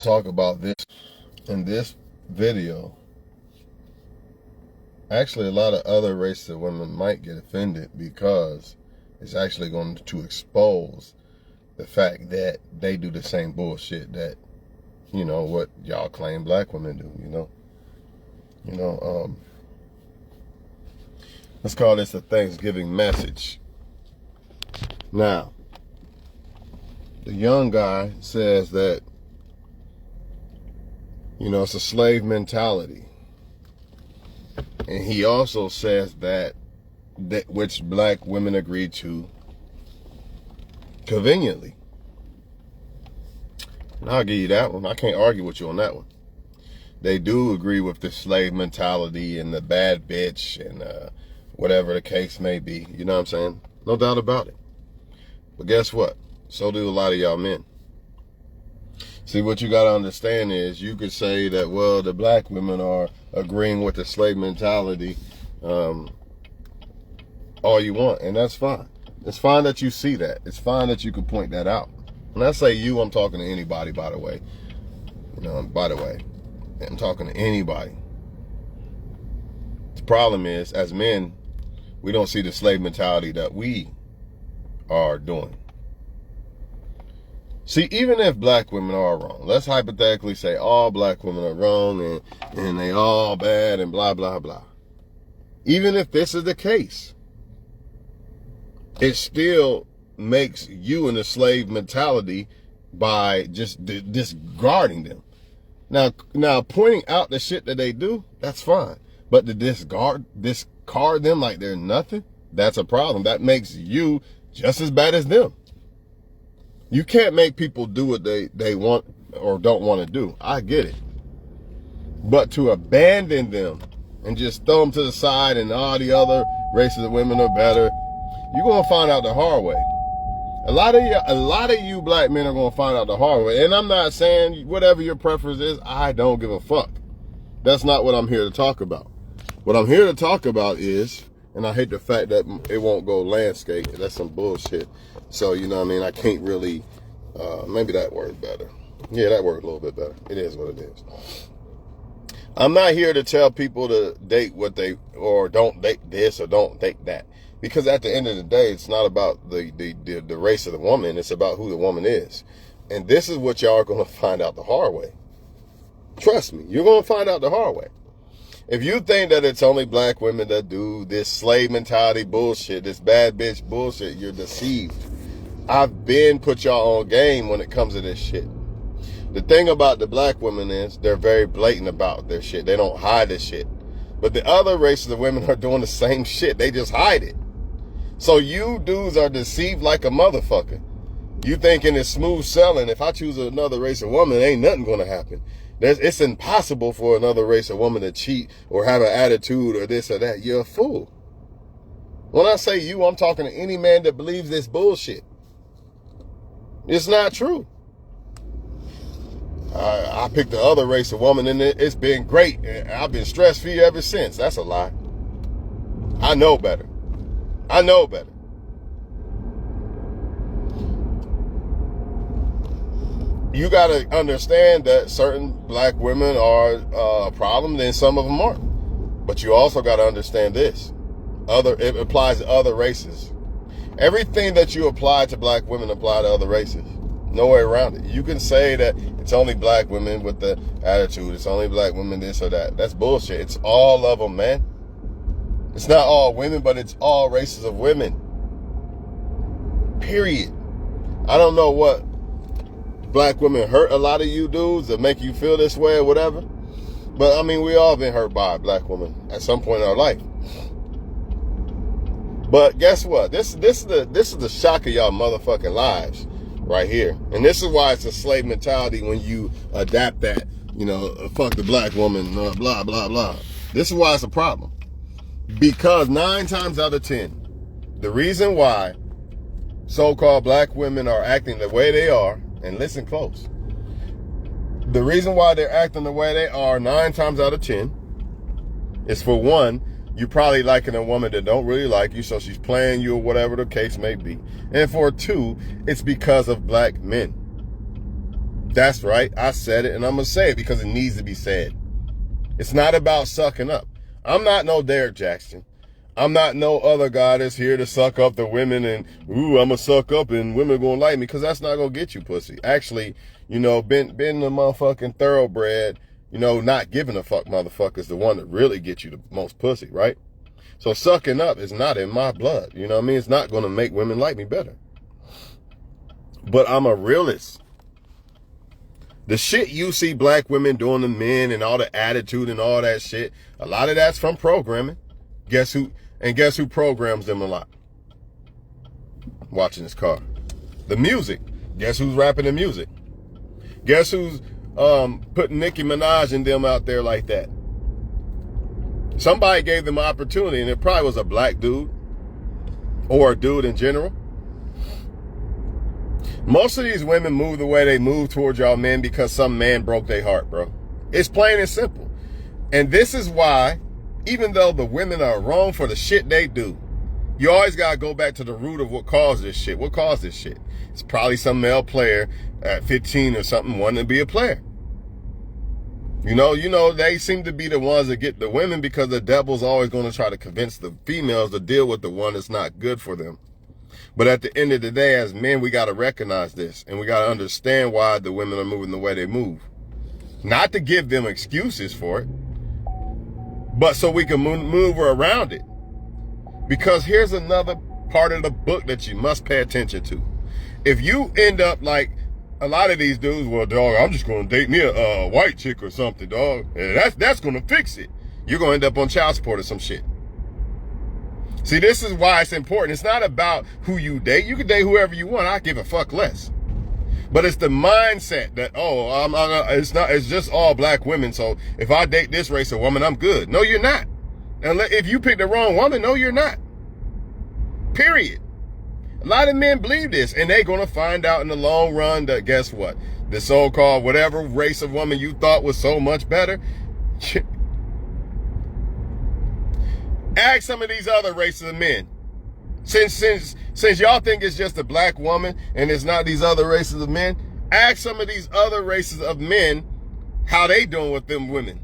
Talk about this in this video. Actually, a lot of other races of women might get offended because it's actually going to expose the fact that they do the same bullshit that, what y'all claim black women do, let's call this a Thanksgiving message. Now, the young guy says that, it's a slave mentality. And he also says that which black women agree to conveniently. And I'll give you that one. I can't argue with you on that one. They do agree with the slave mentality and the bad bitch and whatever the case may be. You know what I'm saying? No doubt about it. But guess what? So do a lot of y'all men. See, what you got to understand is you could say that, well, the black women are agreeing with the slave mentality all you want, and that's fine. It's fine that you see that. It's fine that you can point that out. When I say you, I'm talking to anybody, by the way. I'm talking to anybody. The problem is, as men, we don't see the slave mentality that we are doing. See, even if black women are wrong, let's hypothetically say all black women are wrong and they all bad and blah, blah, blah. Even if this is the case, it still makes you in a slave mentality by just discarding them. Now, pointing out the shit that they do, that's fine. But to discard them like they're nothing, that's a problem. That makes you just as bad as them. You can't make people do what they want or don't want to do. I get it. But to abandon them and just throw them to the side and all the other races of women are better, you're going to find out the hard way. A lot of you black men are going to find out the hard way. And I'm not saying whatever your preference is, I don't give a fuck. That's not what I'm here to talk about. What I'm here to talk about is, and I hate the fact that it won't go landscape. That's some bullshit. So, you know what I mean? I can't really, maybe that works better. Yeah, that works a little bit better. It is what it is. I'm not here to tell people to date or don't date this or don't date that. Because at the end of the day, it's not about the race of the woman. It's about who the woman is. And this is what y'all are going to find out the hard way. Trust me, you're going to find out the hard way. If you think that it's only black women that do this slave mentality bullshit, this bad bitch bullshit, you're deceived. I've been put y'all on game when it comes to this shit. The thing about the black women is they're very blatant about their shit. They don't hide this shit. But the other races of women are doing the same shit. They just hide it. So you dudes are deceived like a motherfucker. You thinking it's smooth selling. If I choose another race of woman, ain't nothing going to happen. It's impossible for another race of woman to cheat or have an attitude or this or that. You're a fool. When I say you, I'm talking to any man that believes this bullshit. It's not true. I picked the other race of woman and it's been great. I've been stress-free ever since. That's a lie. I know better. You got to understand that certain black women are a problem, then some of them aren't. But you also got to understand this. It applies to other races. Everything that you apply to black women apply to other races. No way around it. You can say that it's only black women with the attitude. It's only black women this or that. That's bullshit. It's all of them, man. It's not all women, but it's all races of women. Period. I don't know what black women hurt a lot of you dudes that make you feel this way or whatever. But I mean, we all been hurt by a black woman at some point in our life. But guess what? This is the shock of y'all motherfucking lives right here. And this is why it's a slave mentality when you adapt that, fuck the black woman, blah, blah, blah. This is why it's a problem. Because 9 times out of 10, the reason why so-called black women are acting the way they are, and listen close, the reason why they're acting the way they are 9 times out of 10 is, for one, you probably liking a woman that don't really like you, so she's playing you or whatever the case may be. And for 2, it's because of black men. That's right. I said it, and I'm going to say it because it needs to be said. It's not about sucking up. I'm not no Derek Jackson. I'm not no other guy that's here to suck up the women and, ooh, I'm going to suck up and women going to like me, because that's not going to get you pussy. Actually, you know, being the motherfucking thoroughbred, you know, not giving a fuck motherfucker is the one that really gets you the most pussy, right? So sucking up is not in my blood. You know what I mean? It's not going to make women like me better. But I'm a realist. The shit you see black women doing to men and all the attitude and all that shit, a lot of that's from programming. Guess who programs them a lot? Watching this car. The music. Guess who's rapping the music? Guess who's putting Nicki Minaj and them out there like that? Somebody gave them an opportunity, and it probably was a black dude or a dude in general. Most of these women move the way they move towards y'all men because some man broke their heart, bro. It's plain and simple. And this is why, even though the women are wrong for the shit they do, you always got to go back to the root of what caused this shit. What caused this shit? It's probably some male player at 15 or something wanting to be a player. You know, they seem to be the ones that get the women because the devil's always going to try to convince the females to deal with the one that's not good for them. But at the end of the day, as men, we got to recognize this, and we got to understand why the women are moving the way they move. Not to give them excuses for it, but so we can move around it. Because here's another part of the book that you must pay attention to. If you end up like a lot of these dudes, well, dog, I'm just going to date me a white chick or something, dog, and that's going to fix it. You're going to end up on child support or some shit. See, this is why it's important. It's not about who you date. You can date whoever you want. I give a fuck less. But it's the mindset that, it's just all black women. So if I date this race of woman, I'm good. No, you're not. And if you pick the wrong woman, no, you're not. Period. A lot of men believe this, and they're going to find out in the long run that, guess what? The so-called whatever race of woman you thought was so much better. Ask some of these other races of men. Since y'all think it's just a black woman and it's not these other races of men, ask some of these other races of men how they doing with them women.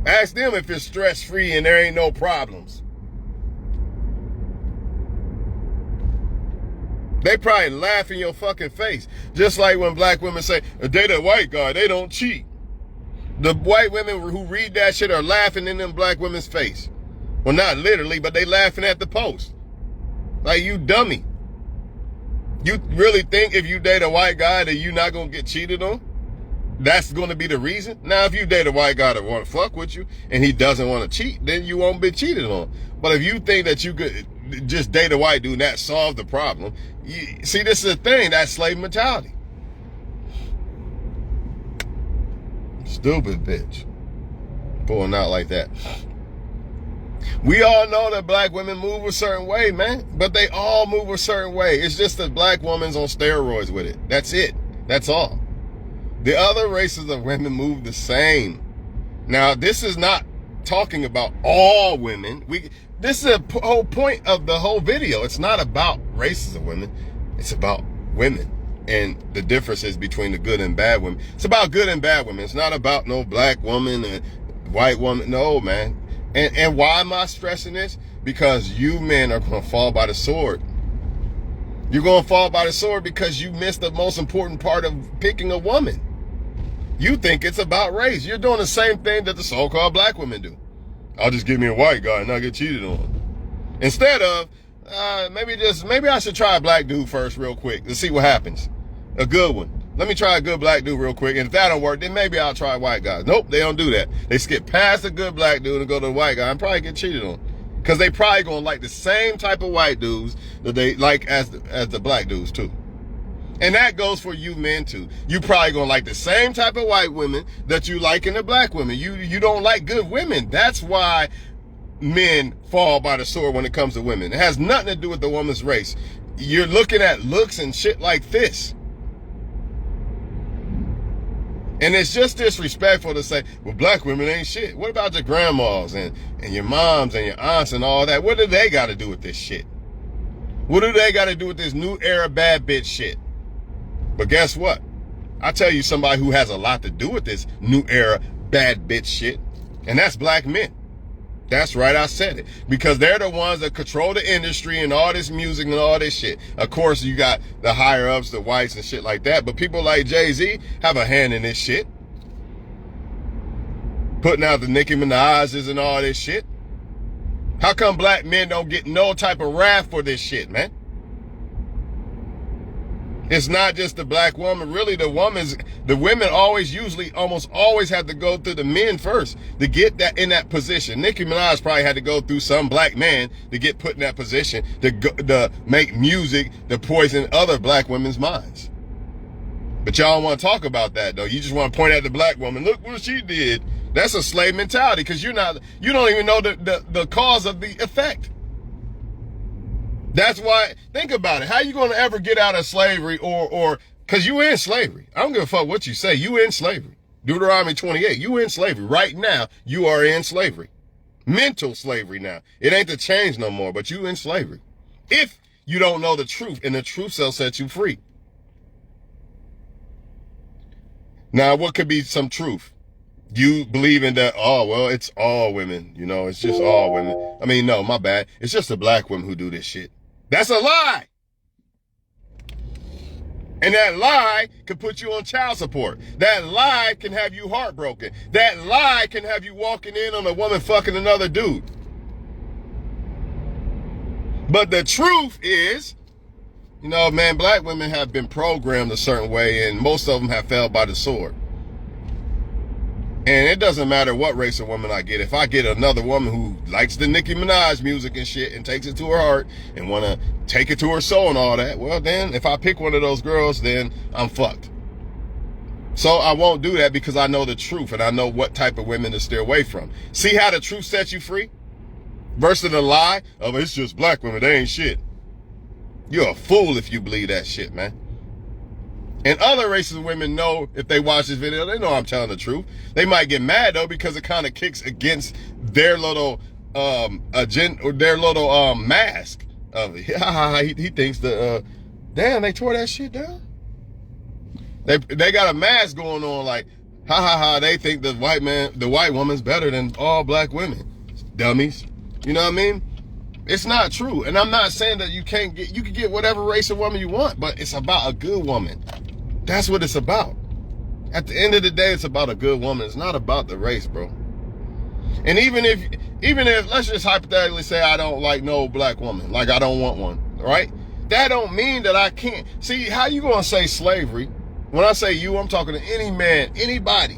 Ask them if it's stress-free and there ain't no problems. They probably laugh in your fucking face. Just like when black women say, date a white guy, they don't cheat. The white women who read that shit are laughing in them black women's face. Well, not literally, but they laughing at the post. Like, you dummy. You really think if you date a white guy that you're not going to get cheated on? That's going to be the reason? Now, if you date a white guy that want to fuck with you and he doesn't want to cheat, then you won't be cheated on. But if you think that you could just date a white dude and that solve the problem, see, this is the thing, that's slave mentality. Stupid bitch. Pulling out like that. We all know that black women move a certain way, man. But they all move a certain way. It's just that black woman's on steroids with it. That's it. That's all. The other races of women move the same. Now, this is not talking about all women. This is the whole point of the whole video. It's not about races of women. It's about women and the differences between the good and bad women. It's about good and bad women. It's not about no black woman and white woman. No, man. And why am I stressing this? Because you men are going to fall by the sword. You're going to fall by the sword because you missed the most important part of picking a woman. You think it's about race. You're doing the same thing that the so-called black women do. I'll just give me a white guy and not get cheated on. Instead of, maybe I should try a black dude first real quick to see what happens. A good one. Let me try a good black dude real quick. And if that don't work, then maybe I'll try white guys. Nope, they don't do that. They skip past the good black dude and go to the white guy and probably get cheated on. Because they probably going to like the same type of white dudes that they like as the black dudes too. And that goes for you men too. You probably going to like the same type of white women that you like in the black women. You don't like good women. That's why men fall by the sword when it comes to women. It has nothing to do with the woman's race. You're looking at looks and shit like this. And it's just disrespectful to say, well, black women ain't shit. What about your grandmas and your moms and your aunts and all that? What do they got to do with this shit? What do they got to do with this new era bad bitch shit? But guess what? I tell you somebody who has a lot to do with this new era bad bitch shit, and that's black men. That's right, I said it. Because they're the ones that control the industry and all this music and all this shit. Of course, you got the higher ups, the whites and shit like that, but people like Jay-Z have a hand in this shit. Putting out the Nicki Minaj's and all this shit. How come black men don't get no type of wrath for this shit, man? It's not just the black woman. Really, the women almost always have to go through the men first to get that in that position. Nicki Minaj probably had to go through some black man to get put in that position to make music to poison other black women's minds. But y'all don't want to talk about that though. You just want to point at the black woman. Look what she did. That's a slave mentality because you don't even know the cause of the effect. That's why, think about it. How you going to ever get out of slavery or because you in slavery. I don't give a fuck what you say. You in slavery. Deuteronomy 28. You in slavery. Right now, you are in slavery. Mental slavery now. It ain't the change no more, but you in slavery. If you don't know the truth, and the truth shall set you free. Now, what could be some truth? You believe in that, oh, well, it's all women. You know, it's just all women. I mean, no, my bad. It's just the black women who do this shit. That's a lie. And that lie can put you on child support. That lie can have you heartbroken. That lie can have you walking in on a woman fucking another dude. But the truth is, you know, man, black women have been programmed a certain way, and most of them have fell by the sword. And it doesn't matter what race of woman I get. If I get another woman who likes the Nicki Minaj music and shit and takes it to her heart and want to take it to her soul and all that, well, then if I pick one of those girls, then I'm fucked. So I won't do that because I know the truth and I know what type of women to steer away from. See how the truth sets you free? Versus the lie of it's just black women, they ain't shit. You're a fool if you believe that shit, man. And other races of women know, if they watch this video, they know I'm telling the truth. They might get mad though because it kind of kicks against their little mask of it. He thinks damn, they tore that shit down. They got a mask going on like they think the white woman's better than all black women. Dummies. You know what I mean? It's not true. And I'm not saying that you can get whatever race of woman you want, but it's about a good woman. That's what it's about. At the end of the day, it's about a good woman. It's not about the race, bro. And even if let's just hypothetically say I don't like no black woman, like I don't want one, right? That don't mean that I can't. See, how you gonna say slavery? When I say you, I'm talking to any man, anybody.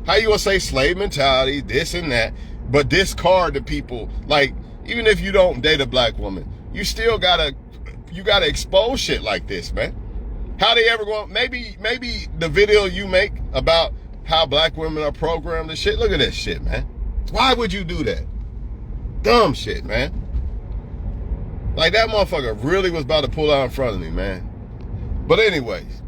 How you gonna say slave mentality, this and that, but discard the people? Like, even if you don't date a black woman, you still gotta expose shit like this, man. How they ever going? Maybe the video you make about how black women are programmed and shit. Look at this shit, man. Why would you do that? Dumb shit, man. Like that motherfucker really was about to pull out in front of me, man. But anyways,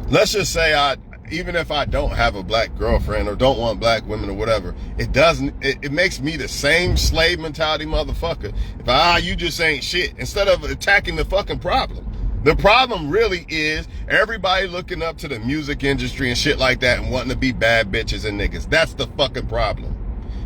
let's just say even if I don't have a black girlfriend or don't want black women or whatever, it makes me the same slave mentality motherfucker. If you just ain't shit, instead of attacking the fucking problem. The problem really is everybody looking up to the music industry and shit like that and wanting to be bad bitches and niggas. That's the fucking problem.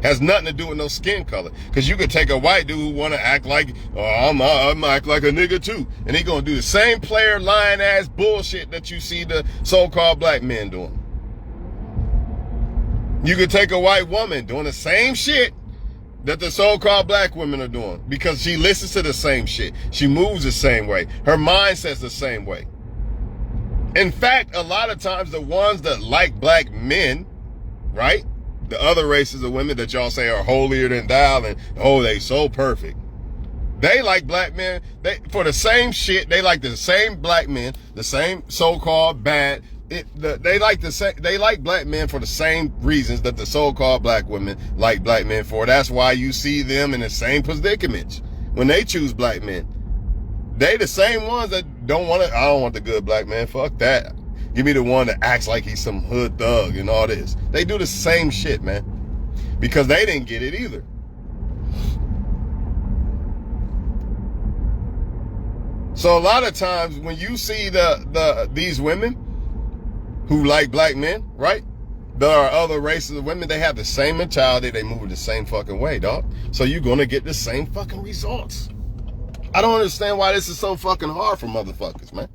Has nothing to do with no skin color. Cause you could take a white dude who want to act like, I'm act like a nigga too. And he gonna do the same player lying ass bullshit that you see the so-called black men doing. You could take a white woman doing the same shit that the so-called black women are doing because she listens to the same shit. She moves the same way. Her mindset's the same way. In fact, a lot of times the ones that like black men, right? The other races of women that y'all say are holier than thou and, oh, they so perfect. They like black men. For the same shit, they like the same black men, the same so-called bad. They like black men for the same reasons that the so-called black women like black men for. That's why you see them in the same predicaments when they choose black men. They the same ones that I don't want the good black man. Fuck that. Give me the one that acts like he's some hood thug and all this. They do the same shit, man. Because they didn't get it either. So a lot of times when you see these women who like black men, right? There are other races of women, they have the same mentality, they move the same fucking way, dog. So you're gonna get the same fucking results. I don't understand why this is so fucking hard for motherfuckers, man.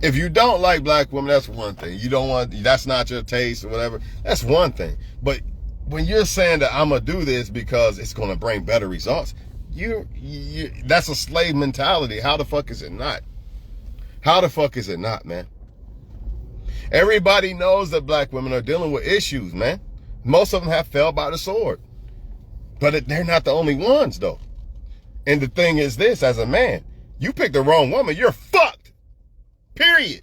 If you don't like black women, that's one thing. You don't want, that's not your taste or whatever, that's one thing. But when you're saying that I'm gonna do this because it's gonna bring better results, that's a slave mentality. How the fuck is it not? How the fuck is it not, man? Everybody knows that black women are dealing with issues, man. Most of them have fell by the sword. But they're not the only ones, though. And the thing is this, as a man, you pick the wrong woman, you're fucked. Period.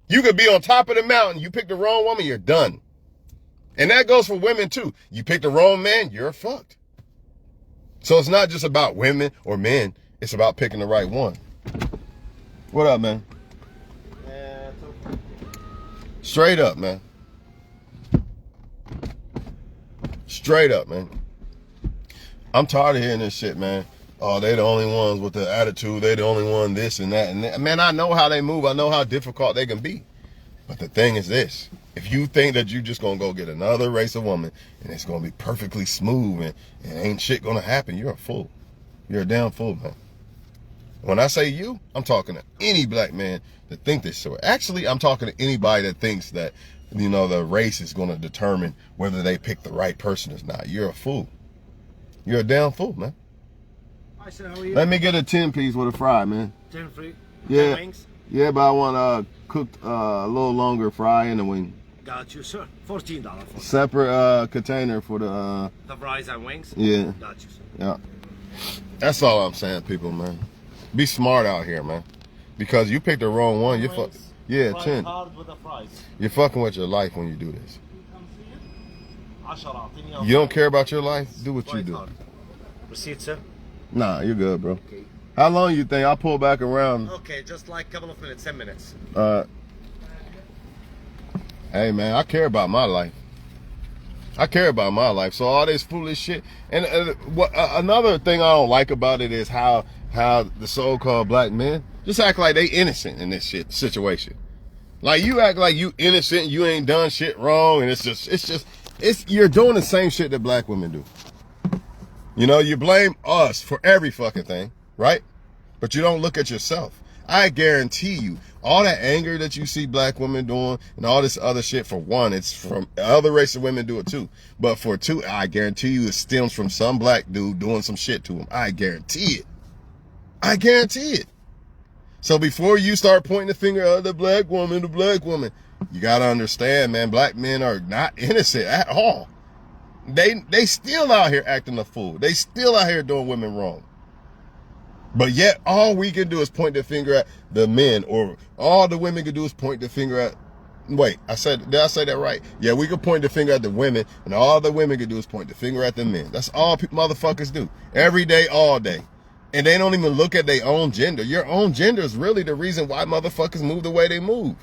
You could be on top of the mountain, you pick the wrong woman, you're done. And that goes for women, too. You pick the wrong man, you're fucked. So it's not just about women or men, it's about picking the right one. What up, man? Straight up, man. Straight up, man. I'm tired of hearing this shit, man. Oh, they the only ones with the attitude. They the only one this and that. And that. Man, I know how they move. I know how difficult they can be. But the thing is this. If you think that you just going to go get another race of woman and it's going to be perfectly smooth and ain't shit going to happen, you're a fool. You're a damn fool, man. When I say you, I'm talking to any black man that think this way. Actually, I'm talking to anybody that thinks that, you know, the race is going to determine whether they pick the right person or not. You're a fool. You're a damn fool, man. Hi, sir, how are you? Let me get a 10-piece with a fry, man. 10 free? Yeah. 10 wings? Yeah, but I want cooked a little longer fry and a wing. Got you, sir. $14 for Separate container for the fries and wings? Yeah. Got you, sir. Yeah. That's all I'm saying, people, man. Be smart out here, man. Because you picked the wrong one. You fuck. Yeah, 10. Hard with the fries. You're fucking with your life when you do this. You don't care about your life? Do what you do. Receipt, sir? Nah, you're good, bro. Okay. How long you think? I'll pull back around. Okay, just like a couple of minutes, 10 minutes. Hey, man, I care about my life. I care about my life. So all this foolish shit. And another thing I don't like about it is how the so-called black men just act like they innocent in this shit situation. Like you act like you innocent, you ain't done shit wrong, and you're doing the same shit that black women do. You know, you blame us for every fucking thing, right? But you don't look at yourself. I guarantee you, all that anger that you see black women doing and all this other shit, for one, it's from other races of women do it too. But for two, I guarantee you it stems from some black dude doing some shit to him. I guarantee it. I guarantee it. So before you start pointing the finger at the black woman, you gotta understand, man, black men are not innocent at all. They still out here acting a fool. They still out here doing women wrong. But yet all we can do is point the finger at the men, or all the women can do is point the finger at, wait, did I say that right? Yeah, we can point the finger at the women, and all the women can do is point the finger at the men. That's all motherfuckers do. Every day, all day. And they don't even look at their own gender. Your own gender is really the reason why motherfuckers move the way they move.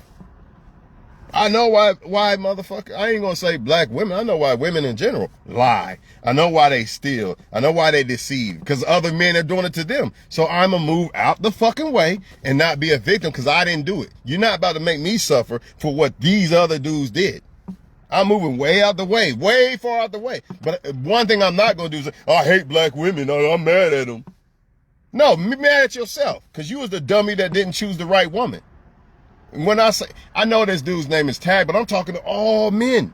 I know why motherfucker, I ain't gonna say black women. I know why women in general lie. I know why they steal. I know why they deceive. Because other men are doing it to them. So I'm gonna move out the fucking way and not be a victim because I didn't do it. You're not about to make me suffer for what these other dudes did. I'm moving way out the way, way far out the way. But one thing I'm not gonna do is say, oh, I hate black women. I'm mad at them. No, be mad at yourself because you was the dummy that didn't choose the right woman. When I say, I know this dude's name is Tag, but I'm talking to all men.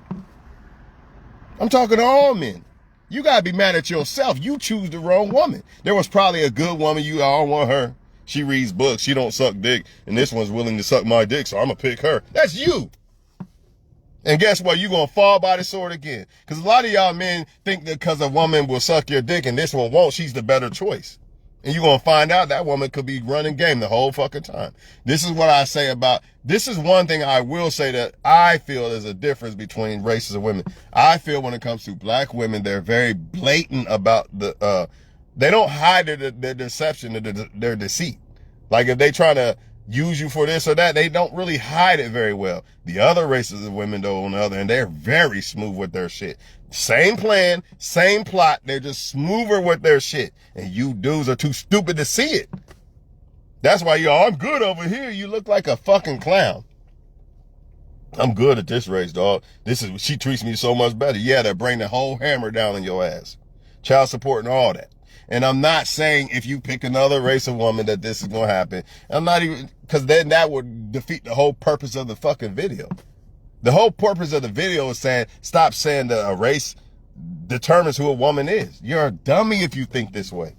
I'm talking to all men. You gotta be mad at yourself. You choose the wrong woman. There was probably a good woman. I don't want her. She reads books. She don't suck dick. And this one's willing to suck my dick, so I'm gonna pick her. That's you. And guess what? You're gonna fall by the sword again. Because a lot of y'all men think that because a woman will suck your dick and this one won't, she's the better choice. And you're going to find out that woman could be running game the whole fucking time. This is what I say about, this is one thing I will say that I feel is a difference between races of women. I feel when it comes to black women, they're very blatant about they don't hide their deception, their deceit. Like if they try to use you for this or that, they don't really hide it very well. The other races of women, though, on the other hand, they're very smooth with their shit. Same plan, same plot. They're just smoother with their shit. And you dudes are too stupid to see it. That's why I'm good over here. You look like a fucking clown. I'm good at this race, dog. She treats me so much better. Yeah, they bring the whole hammer down on your ass. Child support and all that. And I'm not saying if you pick another race of woman that this is going to happen. I'm not even, because then that would defeat the whole purpose of the fucking video. The whole purpose of the video is saying, stop saying that a race determines who a woman is. You're a dummy if you think this way.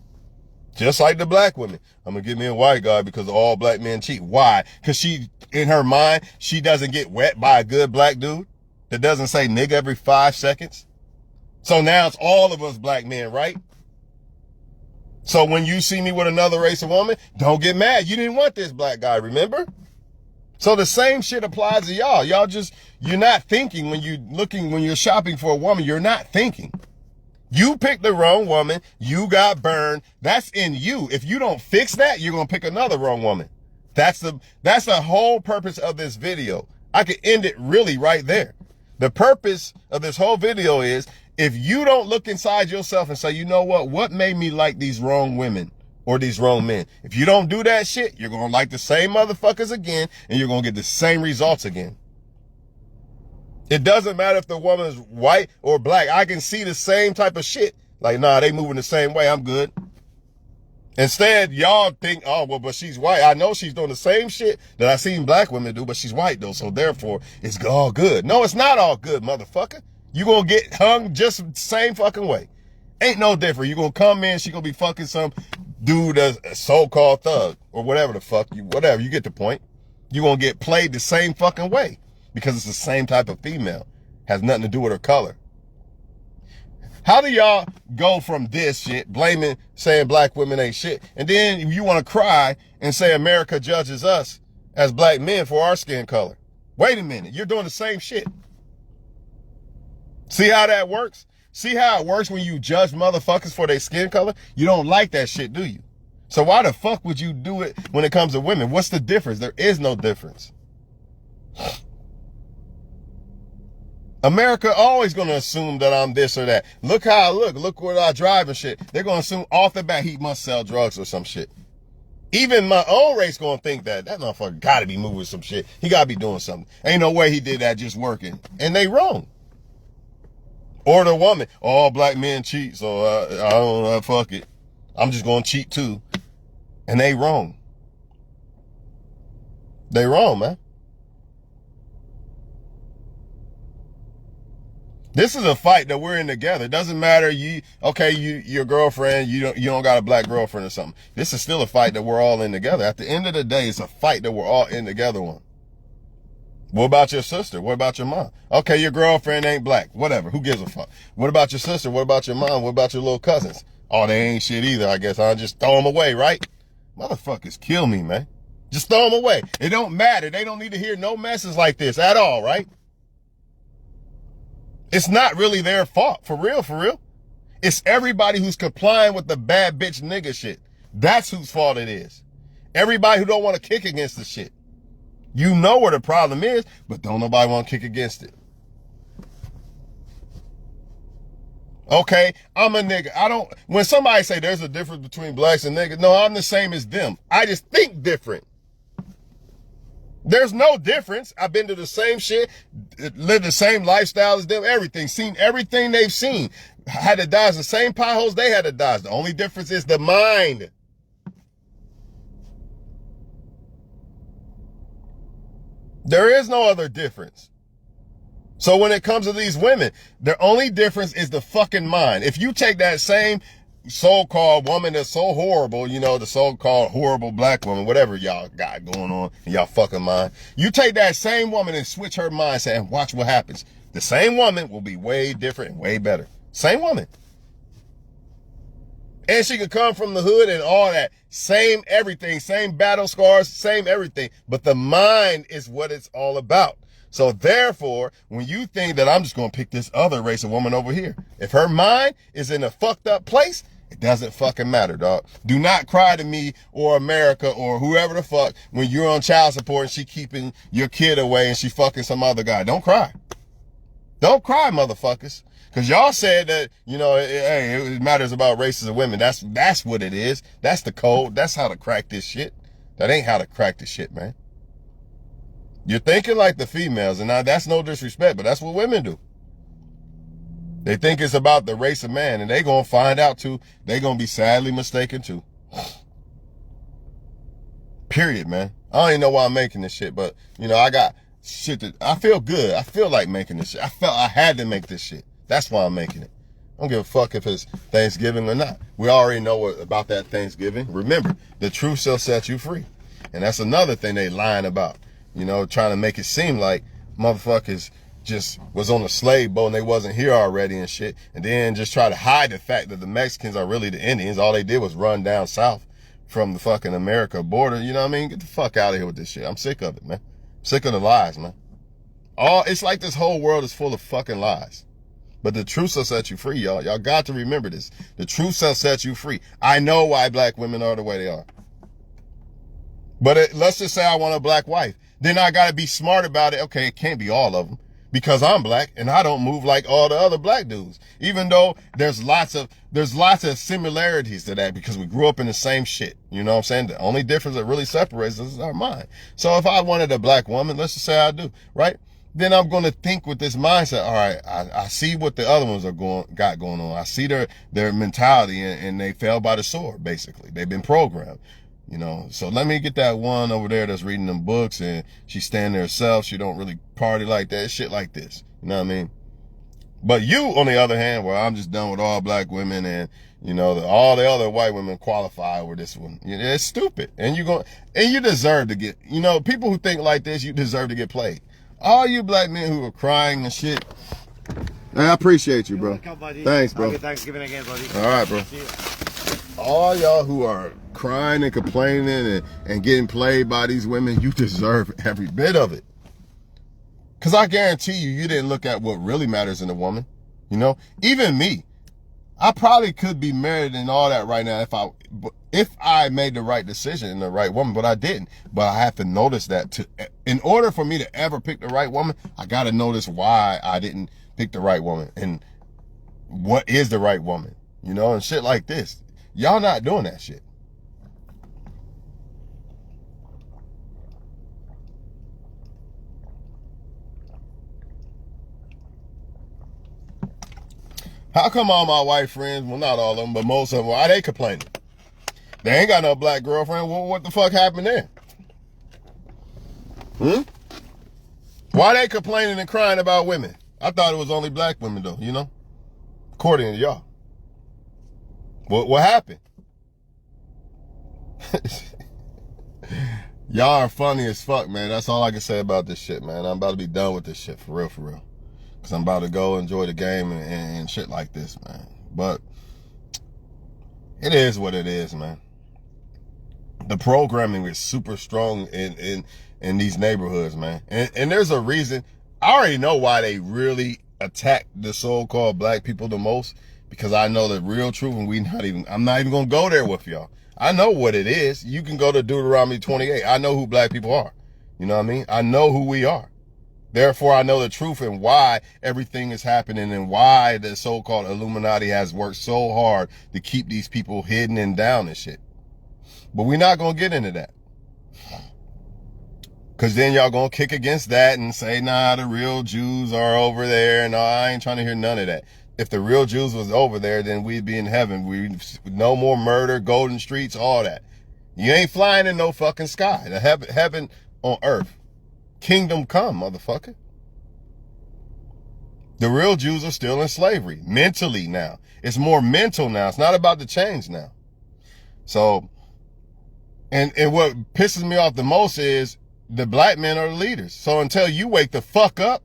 Just like the black women. I'm going to give me a white guy because all black men cheat. Why? Because in her mind, she doesn't get wet by a good black dude that doesn't say nigga every 5 seconds. So now it's all of us black men, right? So when you see me with another race of woman, don't get mad. You didn't want this black guy, remember? So the same shit applies to y'all. You're not thinking when you're shopping for a woman, you're not thinking. You picked the wrong woman. You got burned. That's in you. If you don't fix that, you're going to pick another wrong woman. That's the whole purpose of this video. I could end it really right there. The purpose of this whole video is if you don't look inside yourself and say, you know what made me like these wrong women or these wrong men? If you don't do that shit, you're going to like the same motherfuckers again and you're going to get the same results again. It doesn't matter if the woman is white or black. I can see the same type of shit. Like, nah, they moving the same way. I'm good. Instead, y'all think, oh, well, but she's white. I know she's doing the same shit that I seen black women do, but she's white though. So therefore, it's all good. No, it's not all good, motherfucker. You gonna get hung just the same fucking way. Ain't no different. You gonna come in, she gonna be fucking some dude that's a so-called thug or whatever the fuck whatever. You get the point. You gonna get played the same fucking way. Because it's the same type of female. Has nothing to do with her color. How do y'all go from this shit, saying black women ain't shit, and then you want to cry and say America judges us as black men for our skin color? Wait a minute, you're doing the same shit. See how that works? See how it works when you judge motherfuckers for their skin color? You don't like that shit, do you? So why the fuck would you do it when it comes to women? What's the difference? There is no difference. America always gonna assume that I'm this or that. Look how I look. Look where I drive and shit. They're gonna assume off the bat he must sell drugs or some shit. Even my own race gonna think that motherfucker gotta be moving some shit. He gotta be doing something. Ain't no way he did that just working. And they wrong. Or the woman, all black men cheat, so I don't know, fuck it. I'm just gonna cheat too. And they wrong. They wrong, man. This is a fight that we're in together. It doesn't matter your girlfriend, you don't got a black girlfriend or something. This is still a fight that we're all in together. At the end of the day, it's a fight that we're all in together on. What about your sister? What about your mom? Okay, your girlfriend ain't black. Whatever. Who gives a fuck? What about your sister? What about your mom? What about your little cousins? Oh, they ain't shit either, I guess. I'll just throw them away, right? Motherfuckers kill me, man. Just throw them away. It don't matter. They don't need to hear no message like this at all, right? It's not really their fault. For real, for real. It's everybody who's complying with the bad bitch nigga shit. That's whose fault it is. Everybody who don't want to kick against the shit. You know where the problem is, but don't nobody want to kick against it. Okay, I'm a nigga. When somebody say there's a difference between blacks and niggas, no, I'm the same as them. I just think different. There's no difference. I've been to the same shit, lived the same lifestyle as them, everything, seen everything they've seen, had to dodge the same potholes they had to dodge. The only difference is the mind. There is no other difference. So when it comes to these women, their only difference is the fucking mind. If you take that same so-called woman that's so horrible, the so-called horrible black woman, whatever y'all got going on in y'all fucking mind, you take that same woman and switch her mindset and watch what happens. The same woman will be way different and way better. Same woman. And she could come from the hood and all that. Same everything, same battle scars, same everything. But the mind is what it's all about. So therefore, when you think that I'm just going to pick this other race of woman over here, if her mind is in a fucked up place, it doesn't fucking matter, dog. Do not cry to me or America or whoever the fuck when you're on child support and she keeping your kid away and she fucking some other guy. Don't cry. Don't cry, motherfuckers. Because y'all said that, it matters about races of women. That's what it is. That's the code. That's how to crack this shit. That ain't how to crack the shit, man. You're thinking like the females, and now that's no disrespect, but that's what women do. They think it's about the race of man, and they gonna find out too. They gonna be sadly mistaken too. Period, man. I don't even know why I'm making this shit, but you know, I got shit that I feel good. I feel like making this shit. I felt I had to make this shit. That's why I'm making it. I don't give a fuck if it's Thanksgiving or not. We already know about that Thanksgiving. Remember, the truth shall set you free. And that's another thing they lying about. You know, trying to make it seem like motherfuckers just was on a slave boat and they wasn't here already and shit. And then just try to hide the fact that the Mexicans are really the Indians. All they did was run down south from the fucking America border. You know what I mean? Get the fuck out of here with this shit. I'm sick of it, man. I'm sick of the lies, man. It's like this whole world is full of fucking lies. But the truth shall set you free, y'all. Y'all got to remember this. The truth shall set you free. I know why black women are the way they are. But let's just say I want a black wife. Then I got to be smart about it. Okay, it can't be all of them because I'm black and I don't move like all the other black dudes. Even though there's lots of similarities to that because we grew up in the same shit. You know what I'm saying? The only difference that really separates us is our mind. So if I wanted a black woman, let's just say I do, right? Then I'm going to think with this mindset. All right, I see what the other ones got going on. I see their mentality and they fell by the sword, basically. They've been programmed. You know, so let me get that one over there that's reading them books and she's staying there herself. She don't really party like that, shit like this. You know what I mean? But you, on the other hand, well, I'm just done with all black women and, you know, all the other white women qualify over this one. It's stupid. And you deserve to get, you know, people who think like this, you deserve to get played. All you black men who are crying and shit, I appreciate you, bro. Thanks, bro. Happy Thanksgiving again, buddy. All right, bro. All y'all who are crying and complaining and getting played by these women, you deserve every bit of it. Because I guarantee you didn't look at what really matters in a woman. You know, even me, I probably could be married and all that right now if I made the right decision and the right woman, but I didn't. But I have to notice that in order for me to ever pick the right woman, I got to notice why I didn't pick the right woman and what is the right woman, you know, and shit like this. Y'all not doing that shit. How come all my white friends, well, not all of them, but most of them, why they complaining? They ain't got no black girlfriend. Well, what the fuck happened there? Why they complaining and crying about women? I thought it was only black women, though, you know? According to y'all. What happened? Y'all are funny as fuck, man. That's all I can say about this shit, man. I'm about to be done with this shit, for real, for real. Because I'm about to go enjoy the game and shit like this, man. But it is what it is, man. The programming is super strong in these neighborhoods, man. And there's a reason. I already know why they really attack the so-called black people the most. Because I know the real truth, and I'm not even gonna go there with y'all. I know what it is. You can go to Deuteronomy 28. I know who black people are. You know what I mean? I know who we are. Therefore, I know the truth and why everything is happening and why the so-called Illuminati has worked so hard to keep these people hidden and down and shit. But we're not gonna get into that. Cause then y'all gonna kick against that and say, nah, the real Jews are over there. And I ain't trying to hear none of that. If the real Jews was over there, then we'd be in heaven. No more murder, golden streets, all that. You ain't flying in no fucking sky. The heaven on earth. Kingdom come, motherfucker. The real Jews are still in slavery. Mentally now. It's more mental now. It's not about the change now. So, and what pisses me off the most is the black men are the leaders. So until you wake the fuck up,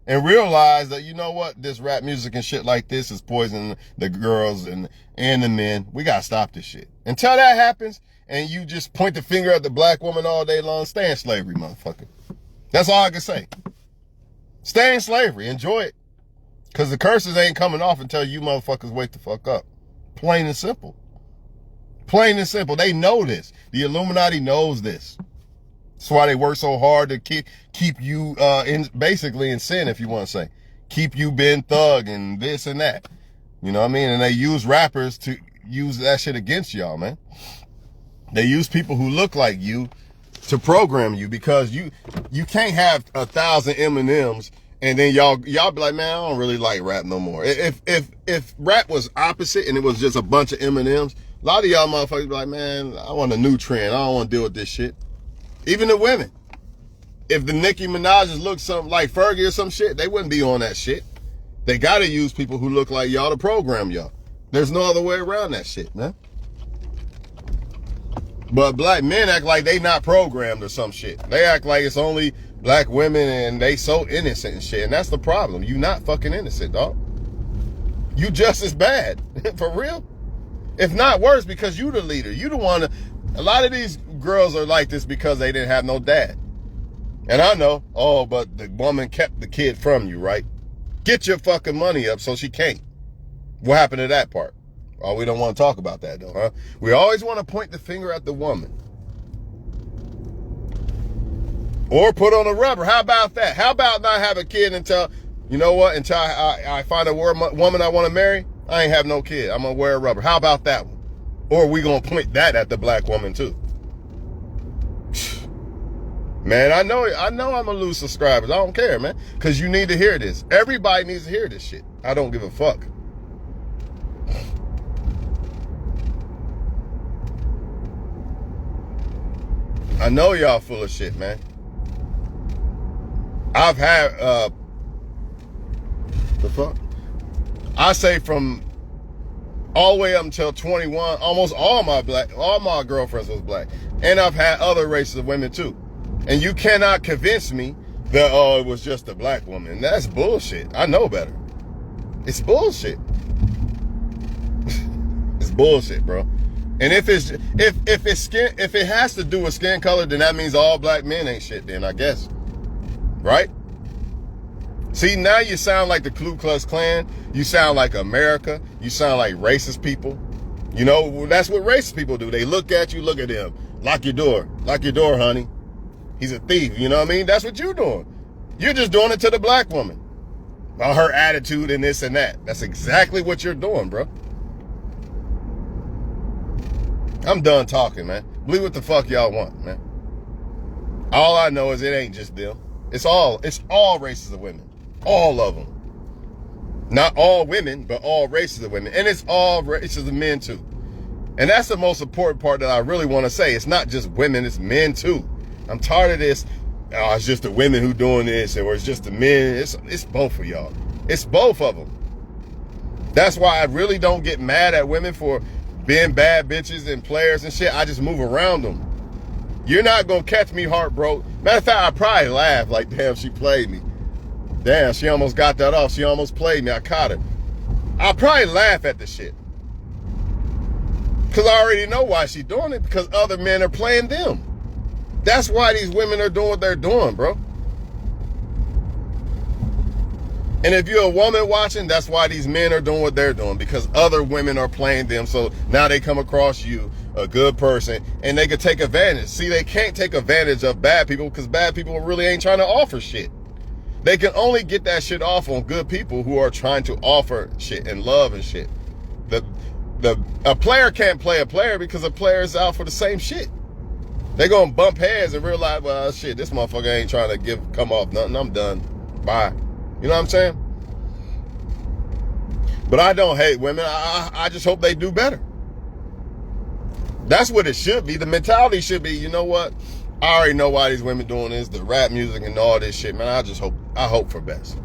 and realize that, you know what, this rap music and shit like this is poisoning the girls and the men. We gotta stop this shit. Until that happens, and you just point the finger at the black woman all day long, stay in slavery, motherfucker. That's all I can say. Stay in slavery. Enjoy it. Because the curses ain't coming off until you motherfuckers wake the fuck up. Plain and simple. Plain and simple. They know this. The Illuminati knows this. That's why they work so hard to keep you basically in sin, if you want to say. Keep you being thug and this and that. You know what I mean? And they use rappers to use that shit against y'all, man. They use people who look like you to program you, because you can't have 1,000 M&Ms and then y'all be like, man, I don't really like rap no more. If rap was opposite and it was just a bunch of M&Ms, a lot of y'all motherfuckers be like, man, I want a new trend. I don't want to deal with this shit. Even the women. If the Nicki Minaj's look something like Fergie or some shit, they wouldn't be on that shit. They gotta use people who look like y'all to program y'all. There's no other way around that shit, man. But black men act like they not programmed or some shit. They act like it's only black women and they so innocent and shit. And that's the problem. You not fucking innocent, dog. You just as bad. For real. If not worse, because you the leader. You the one. A lot of these girls are like this because they didn't have no dad. And I know, oh, but the woman kept the kid from you, right? Get your fucking money up so she can't. What happened to that part? Oh, we don't want to talk about that though, huh? We always want to point the finger at the woman. Or put on a rubber. How about that? How about not have a kid until, you know what, until I find a woman I want to marry? I ain't have no kid. I'm going to wear a rubber. How about that one? Or we going to point that at the black woman too? Man, I know I'm going to lose subscribers. I don't care, man. Because you need to hear this. Everybody needs to hear this shit. I don't give a fuck. I know y'all full of shit, man. I've had, the fuck? I say from all the way up until 21, almost all my girlfriends was black. And I've had other races of women too. And you cannot convince me that, oh, it was just a black woman. That's bullshit. I know better. It's bullshit. It's bullshit, bro. And if it has to do with skin color, then that means all black men ain't shit then, I guess. Right? See, now you sound like the Ku Klux Klan. You sound like America. You sound like racist people. You know, that's what racist people do. They look at you, look at them. Lock your door. Lock your door, honey. He's a thief. You know what I mean? That's what you're doing. You're just doing it to the black woman. About her attitude and this and that. That's exactly what you're doing, bro. I'm done talking, man. Believe what the fuck y'all want, man. All I know is it ain't just them. It's all races of women. All of them. Not all women, but all races of women. And it's all races of men too. And that's the most important part that I really want to say. It's not just women, it's men too. I'm tired of this. Oh, it's just the women who doing this, or it's just the men. It's both of y'all. It's both of them. That's why I really don't get mad at women for being bad bitches and players and shit. I just move around them. You're not gonna catch me heartbroken. Matter of fact, I probably laugh like, damn, she played me. Damn, she almost got that off. She almost played me. I caught her. I'll probably laugh at the shit. Because I already know why she's doing it. Because other men are playing them. That's why these women are doing what they're doing, bro. And if you're a woman watching, that's why these men are doing what they're doing. Because other women are playing them. So now they come across you, a good person, and they can take advantage. See, they can't take advantage of bad people because bad people really ain't trying to offer shit. They can only get that shit off on good people who are trying to offer shit and love and shit. A player can't play a player because a player is out for the same shit. They're going to bump heads and realize, well, shit, this motherfucker ain't trying to come off nothing. I'm done. Bye. You know what I'm saying? But I don't hate women. I just hope they do better. That's what it should be. The mentality should be, you know what? I already know why these women doing this, the rap music and all this shit, man. I hope for best.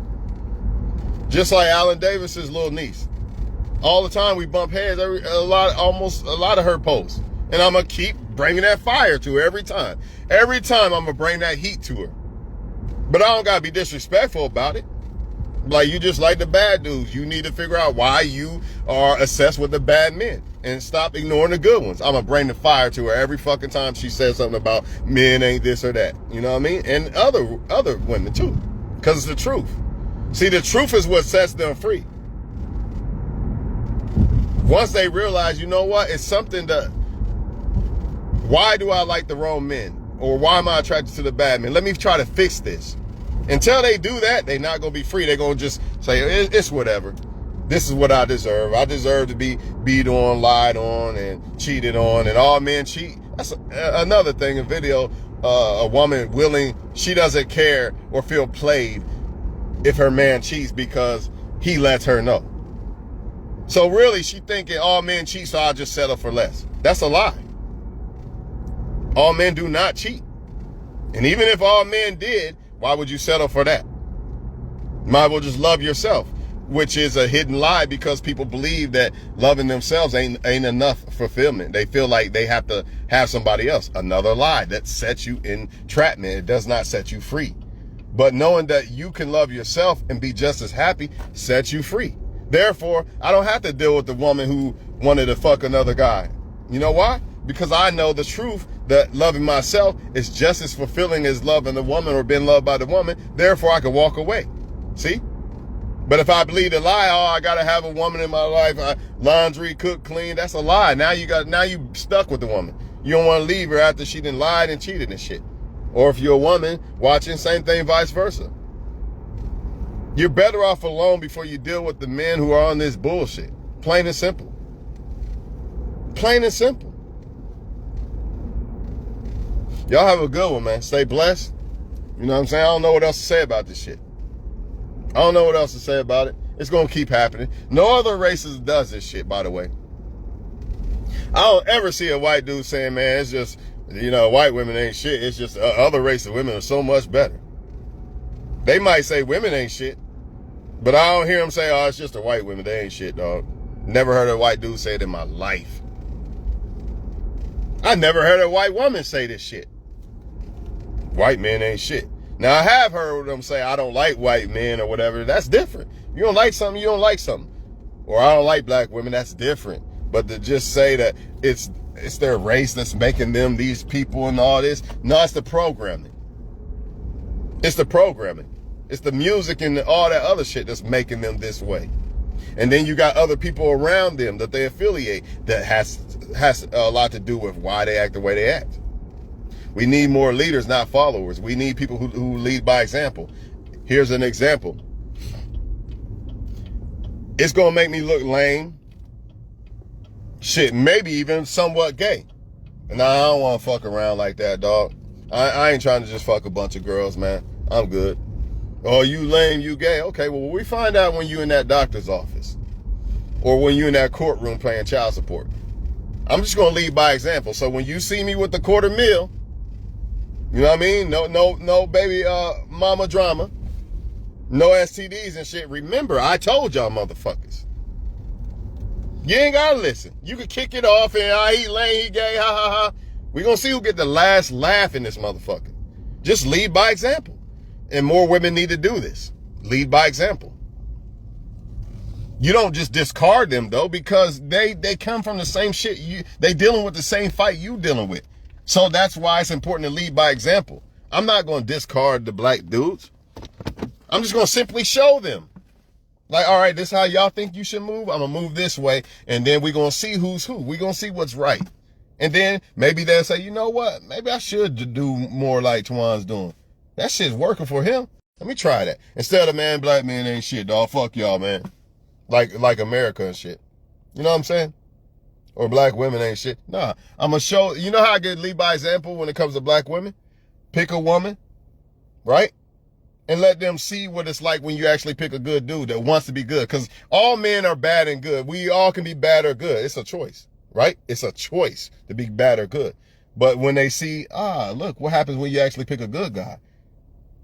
Just like Alan Davis's little niece. All the time we bump heads, almost a lot of her posts. And I'm going to keep bringing that fire to her every time. Every time I'm going to bring that heat to her. But I don't got to be disrespectful about it. Like, you just like the bad dudes. You need to figure out why you are obsessed with the bad men and stop ignoring the good ones. I'm going to bring the fire to her every fucking time she says something about men ain't this or that. You know what I mean? And other women too. Because it's the truth. See, the truth is what sets them free. Once they realize, you know what? It's something that, why do I like the wrong men? Or why am I attracted to the bad men? Let me try to fix this. Until they do that, they're not going to be free. They're going to just say, it's whatever. This is what I deserve. I deserve to be beat on, lied on, and cheated on. And all men cheat. That's another thing in video. A woman willing, she doesn't care or feel played if her man cheats because he lets her know. So really, she thinking all men cheat, so I'll just settle for less. That's a lie. All men do not cheat. And even if all men did, why would you settle for that? Might as well just love yourself, which is a hidden lie because people believe that loving themselves ain't enough fulfillment. They feel like they have to have somebody else. Another lie that sets you in entrapment. It does not set you free. But knowing that you can love yourself and be just as happy sets you free. Therefore, I don't have to deal with the woman who wanted to fuck another guy. You know why? Because I know the truth that loving myself is just as fulfilling as loving the woman or being loved by the woman. Therefore, I can walk away. See? But if I believe the lie, oh, I gotta have a woman in my life, laundry, cook, clean, that's a lie. Now you stuck with the woman. You don't want to leave her after she done lied and cheated and shit. Or if you're a woman watching, same thing, vice versa. You're better off alone before you deal with the men who are on this bullshit. Plain and simple. Plain and simple. Y'all have a good one, man. Stay blessed. You know what I'm saying? I don't know what else to say about this shit. I don't know what else to say about it. It's going to keep happening. No other races does this shit, by the way. I don't ever see a white dude saying, man, it's just, white women ain't shit. It's just other races of women are so much better. They might say women ain't shit, but I don't hear them say, oh, it's just the white women. They ain't shit, dog. Never heard a white dude say it in my life. I never heard a white woman say this shit. White men ain't shit. Now, I have heard them say, I don't like white men or whatever. That's different. You don't like something, you don't like something. Or I don't like black women, that's different. But to just say that it's their race that's making them these people and all this. No, it's the programming. It's the programming. It's the music and all that other shit that's making them this way. And then you got other people around them that they affiliate that has a lot to do with why they act the way they act. We need more leaders, not followers. We need people who lead by example. Here's an example. It's going to make me look lame. Shit, maybe even somewhat gay. And I don't want to fuck around like that, dog. I ain't trying to just fuck a bunch of girls, man. I'm good. Oh, you lame, you gay. Okay, well, we find out when you in that doctor's office. Or when you in that courtroom paying child support. I'm just going to lead by example. So when you see me with the $250,000, you know what I mean? No baby mama drama. No STDs and shit. Remember, I told y'all motherfuckers. You ain't gotta listen. You can kick it off and he lame, he gay, ha ha ha. We gonna see who get the last laugh in this motherfucker. Just lead by example. And more women need to do this. Lead by example. You don't just discard them though, because they come from the same shit. They dealing with the same fight you dealing with. So that's why it's important to lead by example. I'm not going to discard the black dudes. I'm just going to simply show them. Like, all right, this is how y'all think you should move. I'm going to move this way. And then we're going to see who's who. We're going to see what's right. And then maybe they'll say, you know what? Maybe I should do more like Twan's doing. That shit's working for him. Let me try that. Instead of, man, black men ain't shit, dog. Fuck y'all, man. Like America and shit. You know what I'm saying? Or black women ain't shit. Nah, I'm going to show, you know how I get lead by example when it comes to black women? Pick a woman, right? And let them see what it's like when you actually pick a good dude that wants to be good. Because all men are bad and good. We all can be bad or good. It's a choice, right? It's a choice to be bad or good. But when they see, look, what happens when you actually pick a good guy?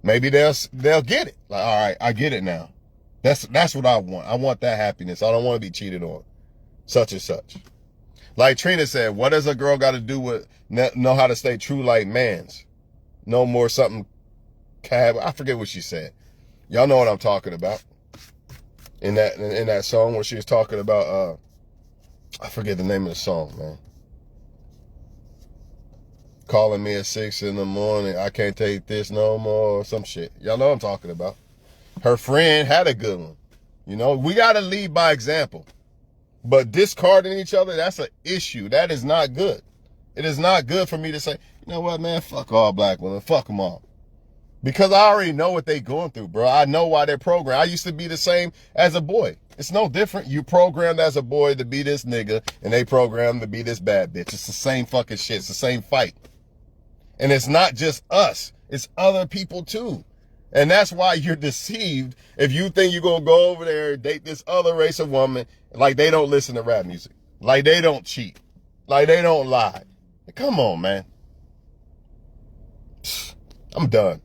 Maybe they'll get it. Like, all right, I get it now. That's what I want. I want that happiness. I don't want to be cheated on. Such and such. Like Trina said, what does a girl got to do with know how to stay true like mans? No more something cab. I forget what she said. Y'all know what I'm talking about. In that song where she was talking about, I forget the name of the song, man. Calling me at 6 in the morning. I can't take this no more. Or some shit. Y'all know what I'm talking about. Her friend had a good one. You know, we got to lead by example. But discarding each other, that's an issue. That is not good. It is not good for me to say, you know what, man, fuck all black women. Fuck them all. Because I already know what they going through, bro. I know why they're programmed. I used to be the same as a boy. It's no different. You programmed as a boy to be this nigga, and they programmed to be this bad bitch. It's the same fucking shit. It's the same fight. And it's not just us. It's other people too. And that's why you're deceived if you think you're going to go over there and date this other race of woman like they don't listen to rap music. Like they don't cheat. Like they don't lie. Come on, man. I'm done.